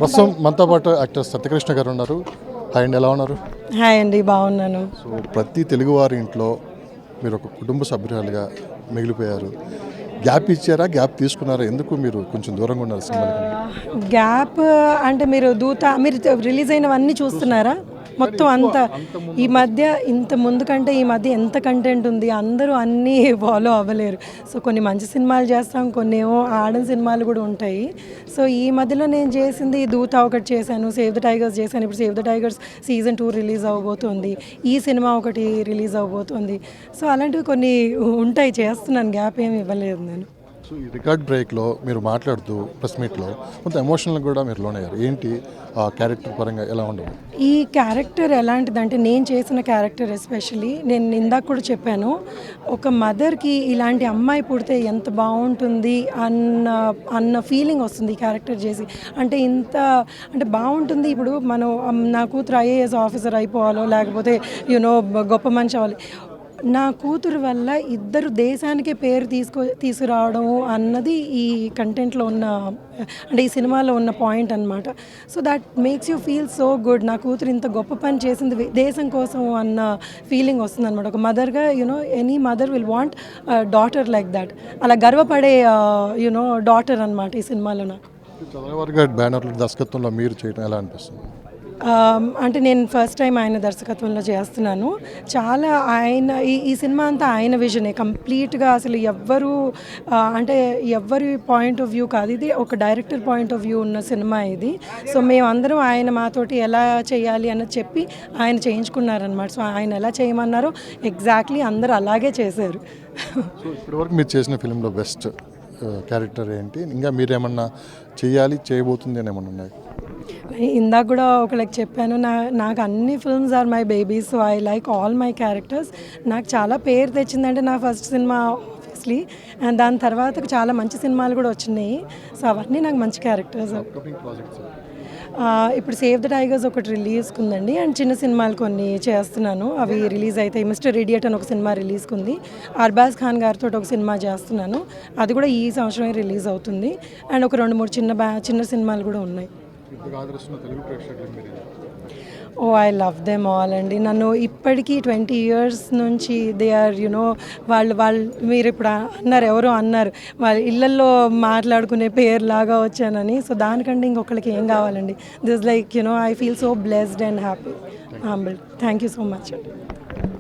ప్రస్తుతం మనతో పాటు యాక్టర్ సత్యకృష్ణ గారు ఉన్నారు. హాయ్ అండి, ఎలా ఉన్నారు? హాయ్ అండి, బాగున్నాను. సో ప్రతి తెలుగువారి ఇంట్లో మీరు ఒక కుటుంబ సభ్యురాలుగా మిగిలిపోయారు. గ్యాప్ ఇచ్చారా, గ్యాప్ తీసుకున్నారా? ఎందుకు మీరు కొంచెం దూరంగా ఉన్నారు సినిమాల కంటే? గ్యాప్ అంటే మీరు మీరు రిలీజ్ అయినవన్నీ చూస్తున్నారా? మొత్తం అంతా ఈ మధ్య ఇంత ముందు కంటే ఈ మధ్య ఎంత కంటెంట్ ఉంది, అందరూ అన్నీ ఫాలో అవ్వలేరు. సో కొన్ని మంచి సినిమాలు చేస్తాం, కొన్ని ఏమో ఆడని సినిమాలు కూడా ఉంటాయి. సో ఈ మధ్యలో నేను చేసింది దూత ఒకటి చేశాను, సేవ్ ద టైగర్స్ చేశాను. ఇప్పుడు save the tigers season 2 release అవ్వబోతుంది, ఈ సినిమా ఒకటి రిలీజ్ అవ్వబోతుంది. సో అలాంటివి కొన్ని ఉంటాయి, చేస్తున్నాను, గ్యాప్ ఏమి ఇవ్వలేదు నేను. సో ఈ రికార్డ్ బ్రేక్లో మీరు మాట్లాడుతూ ప్రెస్ మీట్లో కొంత ఎమోషనల్ కూడా మీరు లోనయ్యారు. ఏంటి ఆ క్యారెక్టర్ పరంగా ఎలా ఉండవు? ఈ క్యారెక్టర్ ఎలాంటిదంటే, నేను చేసిన క్యారెక్టర్ ఎస్పెషల్లీ నేను ఇందాక కూడా చెప్పాను, ఒక మదర్కి ఇలాంటి అమ్మాయి పుడితే ఎంత బాగుంటుంది అన్న ఫీలింగ్ వస్తుంది ఈ క్యారెక్టర్ చేసి. అంటే అంటే బాగుంటుంది. ఇప్పుడు మనం నా కూతురు ఐఏఎస్ ఆఫీసర్ అయిపోవాలో లేకపోతే గొప్ప మనిషి అవ్వాలి, నా కూతురు వల్ల ఇద్దరు దేశానికే పేరు తీసుకురావడం అన్నది ఈ కంటెంట్లో ఉన్న, అంటే ఈ సినిమాలో ఉన్న పాయింట్ అనమాట. So that makes you feel so good. నా కూతురు ఇంత గొప్ప పని చేసింది దేశం కోసం అన్న ఫీలింగ్ వస్తుంది అనమాట. ఒక మదర్గా any mother will want daughter like that. అలా గర్వపడే డాటర్ అనమాట ఈ సినిమాలో నాకు. బ్యానర్ దర్శకత్వంలో మీరు చేయడం ఎలా అనిపిస్తుంది? అంటే నేను ఫస్ట్ టైం ఆయన దర్శకత్వంలో చేస్తున్నాను. చాలా ఆయన ఈ సినిమా అంతా ఆయన విజనే కంప్లీట్గా. అసలు ఎవ్వరి పాయింట్ ఆఫ్ వ్యూ కాదు, ఇది ఒక డైరెక్టర్ పాయింట్ ఆఫ్ వ్యూ ఉన్న సినిమా ఇది. సో మేమందరం ఆయన మాతోటి ఎలా చేయాలి అన్నది చెప్పి ఆయన చేయించుకున్నారనమాట. సో ఆయన ఎలా చేయమన్నారో ఎగ్జాక్ట్లీ అందరూ అలాగే చేశారు. సో ఇప్పటివరకు మీరు చేసిన ఫిలింలో బెస్ట్ క్యారెక్టర్ ఏంటి? ఇంకా మీరేమన్నా చేయబోతుంది అని ఏమన్నా ఉన్నాయి? ఇందాక కూడా ఒకళ్ళకి చెప్పాను, నాకు అన్ని films are my babies. So I like all my characters. నాకు చాలా పేరు తెచ్చిందంటే నా ఫస్ట్ సినిమా ఆబ్వియస్లీ, అండ్ దాని తర్వాత చాలా మంచి సినిమాలు కూడా వచ్చినాయి. సో అవన్నీ నాకు మంచి క్యారెక్టర్స్. ఇప్పుడు సేవ్ ద టైగర్స్ ఒకటి రిలీజ్కి ఉందండి, అండ్ చిన్న సినిమాలు కొన్ని చేస్తున్నాను, అవి రిలీజ్ అవుతాయి. మిస్టర్ ఇడియట్ అని ఒక సినిమా రిలీజ్కి ఉంది. అర్బాజ్ ఖాన్ గారితో ఒక సినిమా చేస్తున్నాను, అది కూడా ఈ సంవత్సరమే రిలీజ్ అవుతుంది. అండ్ ఒక 2-3 చిన్న సినిమాలు కూడా ఉన్నాయి. ఐ లవ్ దెమ్ ఆల్ అండి. నన్ను ఇప్పటికీ 20 years నుంచి దే ఆర్ వాళ్ళు మీరు ఇప్పుడు ఎవరో అన్నారు వాళ్ళ ఇళ్ళల్లో మాట్లాడుకునే పేరు లాగా వచ్చానని. సో దానికంటే ఇంకొకరికి ఏం కావాలండి. This like I feel so blessed and happy, humbled. Thank you so much అండి.